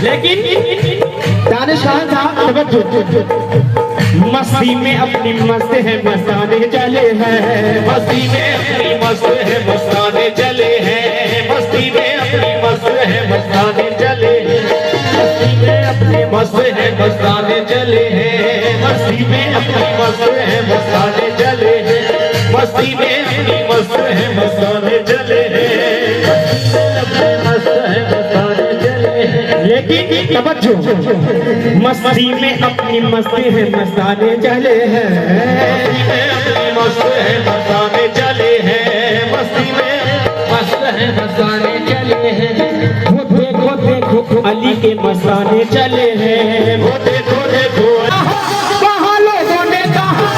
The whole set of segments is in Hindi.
लेकिन दानिश खान साहब मस्ती में अपनी मस्त है मस्ताने चले हैं, मस्ती में अपनी मस्त है मस्ताने चले हैं, मस्ती में अपनी मस्त है मस्ताने चले हैं, मस्ती में अपनी मस्त है मस्ताने चले हैं, मस्ती में अपनी मस्त है मस्ताने चले हैं, मस्ती में अपनी मस्त है मस्ताने चले हैं, अपने मस्त है मस्ताने चले हैं। लेकिन तवज्जो, मस्ती में अपनी मस्ती है मस्ताने चले हैं, मस्ती में अपनी मस्त है मस्ताने चले हैं, मस्ती में मस्त है मस्ताने चले हैं। वो देखो देखो अली के मस्ताने चले हैं, वो देखो देखो कहाँ लोगों ने कहा,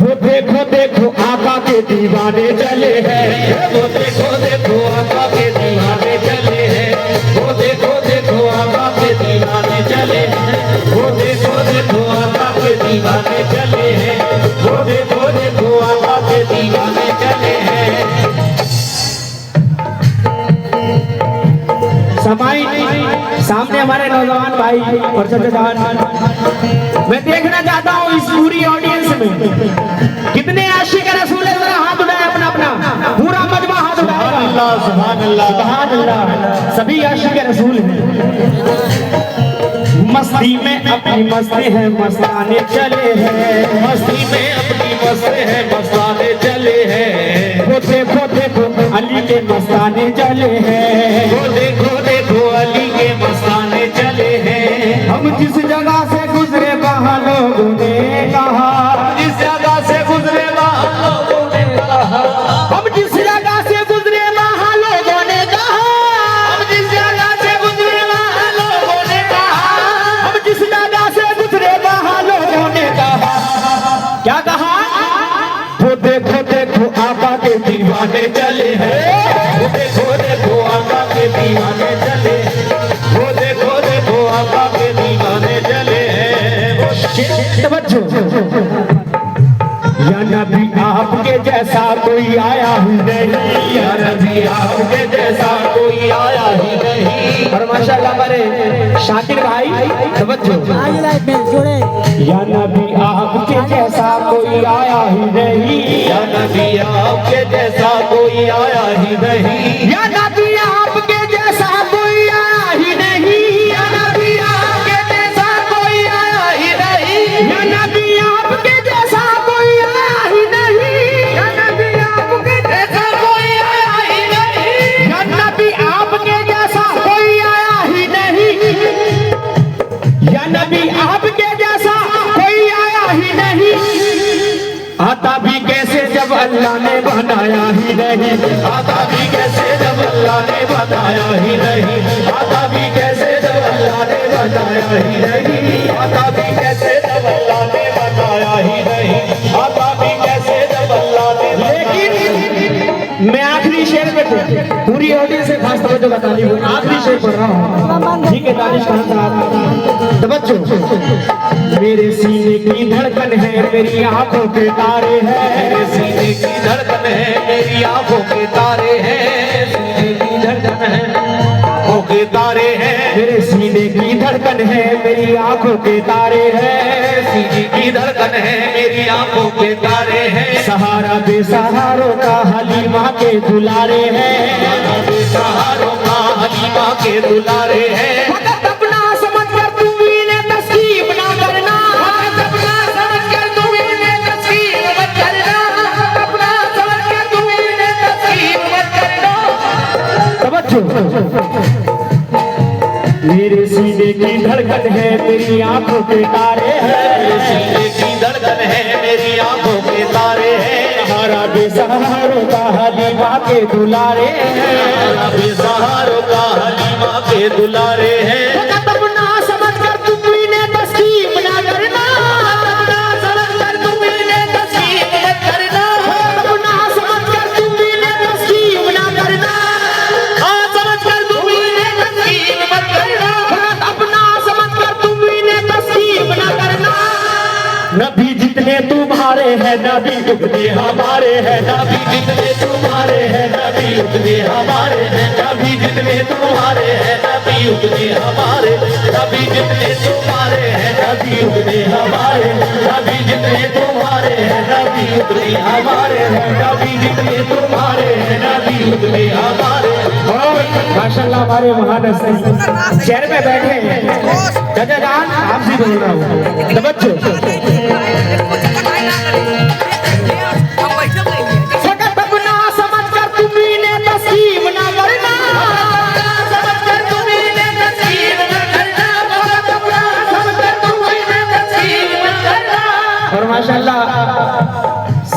वो देखो देखो आका के दीवाने चले हैं, वो देखो देखो आका के दीवाने चले हैं, वो देखो देखो आका के दीवाने चले हैं, वो देखो देखो आका के दीवाने चले हैं, वो देखो देखो आका के दीवाने चले हैं। समाई सामने हमारे नौजवान भाई और जजान, मैं देखना चाहता हूँ इस पूरी ऑडियंस में कितने आशिक रसूल है, जरा हाथ उठाए अपना अपना, पूरा मजमा हाथ उठाएगा। अल्लाह सुभान अल्लाह सुभान अल्लाह, सभी आशिक रसूल हैं। मस्ती में अपनी मस्ती है मस्ताने चले हैं, मस्ती में अपनी मस्त है मस्ताने चले हैं, वो देखो देखो अली के मस्ताने चले हैं, वो देखो देखो अली के मस्ताने चले हैं। हम जिस जगह से गुजरे वहाँ लोगों ने कहा, जिस जगह से गुजरे वहाँ लोगों ने कहा, हम जिस जगह से गुजरे वहाँ लोगों ने कहा, हम जिस जगह से गुजरे वहाँ लोगों ने कहा, हम जिस जगह से गुजरे वहाँ लोगों ने कहा, क्या कहा, वो देखो देखो आका के दीवाने चले हैं, वो देखो देखो आका के दीवाने चले, वो देखो देखो आका के दीवाने चले हैं। तवज्जो, या नबी आपके जैसा कोई आया ही नहीं, या नबी आपके जैसा कोई आया ही नहीं। और माशाल्लाह हमारे शाकिर भाई तवज्जो, या नबी आपके जैसा कोई आया ही नहीं, या नबी आपके जैसा कोई आया ही नहीं, या नबी आपके जैसा कोई आया ही नहीं, या नबी आपके जैसा कोई आया ही नहीं, या नबी आपके जैसा कोई आया ही नहीं, या नबी आपके जैसा कोई आया ही नहीं, या नबी आपके जैसा कोई आया ही नहीं, या नबी आपके जैसा कोई आया ही नहीं, आता भी कैसे जब अल्लाह ने बनाया ही नहीं, आता भी कैसे जब अल्लाह ने बताया ही नहीं, आता भी कैसे जब अल्लाह ने बताया ही नहीं, आता भी कैसे जब अल्लाह ने बताया ही नहीं, आता भी कैसे जब अल्लाह ने लेकिन मैं आखिरी शेर पे पूरी ऑडियंस से खास तवज्जो बतानी हूँ, आखिरी शेर पढ़ रहा हूँ, ठीक है दानिश खान साहब तवज्जो, मेरे सीने की धड़कन है मेरी आंखों के तारे हैं, मेरे सीने की धड़कन है मेरी आंखों के तारे हैं, सीने की धड़कन है आंखों के तारे हैं, मेरे सीने की धड़कन है मेरी आंखों के तारे हैं, सीने की धड़कन है मेरी आंखों के तारे हैं, सहारा बेसहारों का हलीमा के दुलारे हैं, बेसहारों का हलीमा के दुलारे हैं, अपना समझ कर तुम इन्हें तस्कीब ना करना, अपना समझ कर तुम इन्हें तस्कीर मत करना, अपना समझ कर तुम इन्हें तस्कीर मत करना। तवज्जो, मेरे सीने की धड़कन है मेरी आंखों के तारे मेरे हैं, सीने की धड़कन है मेरी आंखों के तारे हैं, सहारा बेसहारों का हलीमा के दुलारे हैं, बेसहारों का हलीमा के दुलारे हैं, अपना समझ कर तुम इन्हें तस्कीब ना करना, अपना समझ कर तुम इन्हें तस्कीर मत करना, अपना समझ कर तुम इन्हें तस्कीब ना करना, समझ कर तुम इन्हें तस्कीर मत करना, अपना समझ कर तुम इन्हें तस्कीब ना करना, नबी जितने तुम्हारे तुम्हारे हैं नबी उतने हमारे हैं नबी जितने तुम्हारे हैं नबी उतने हमारे हैं नबी जितने तुम्हारे हैं नबी उतने हमारे नबी जितने तुम्हारे हैं नबी उतने हमारे नबी जितने तुम्हारे हैं नबी उतने हमारे नबी जितने तुम्हारे हैं नबी उतने हमारे। माशाल्लाह हमारे महानस चेयर पे बैठे हैं जजादान आपसे बोल रहा हूँ तवज्जो फकत अपना समझ कर तुम्ही ने तस्लीम ना करना समझ कर तुम्ही ने तस्लीम ना करना फकत अपना समझ कर तुम्ही ने तस्लीम ना करना। और माशाल्लाह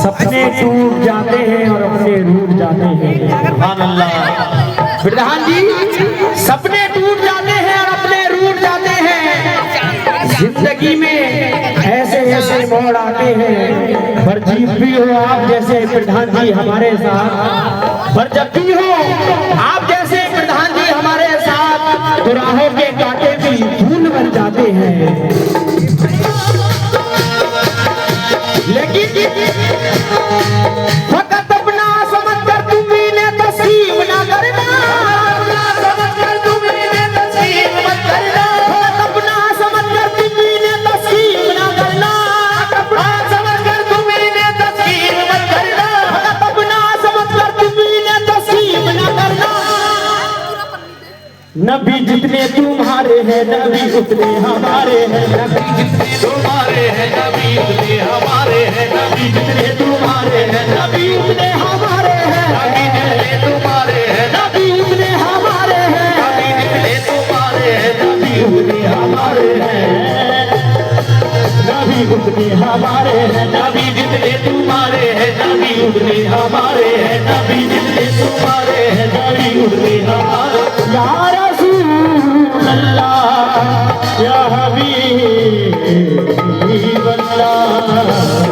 सपने टूट जाते हैं और अपने रूठ जाते हैं। सुभान अल्लाह। प्रधान जी सपने टूट जाते हैं और अपने रूठ जाते हैं। जिंदगी में ऐसे ऐसे मोड़ आते हैं पर जब भी हो आप जैसे प्रधान जी हमारे साथ पर जब भी हो आप जैसे प्रधान जी हमारे साथ तो राहों के कांटे भी फूल बन जाते हैं। लेकिन फकत अपना समझ कर तुम्ही ने तस्लीम ना करना समझ कर तुम्ही ने तस्लीम मत करना फकत अपना समझ कर तुम्ही ने तस्लीम ना करना समझ कर तुम्ही ने तस्लीम मत करना फकत अपना समझ कर तुम्ही ने तस्लीम ना करना। नबी जितने तुम्हारे हैं नबी उतने हमारे हैं नबी जितने तुम्हारे हैं नबी उतने हमारे हैं नबी जितने तुम्हारे हैं नबी उतने हमारे हैं नबी जितने तुम्हारे हैं नबी उतने हमारे हैं नबी जितने तुम्हारे हैं नबी उतने हमारे हैं नबी उतने हमारे हैं नबी जितने तुम्हारे हैं नबी उतने हमारे हैं नबी जितने तुम्हारे हैं नबी उतने हमारे। या रसूल अल्लाह या हबीब अल्लाह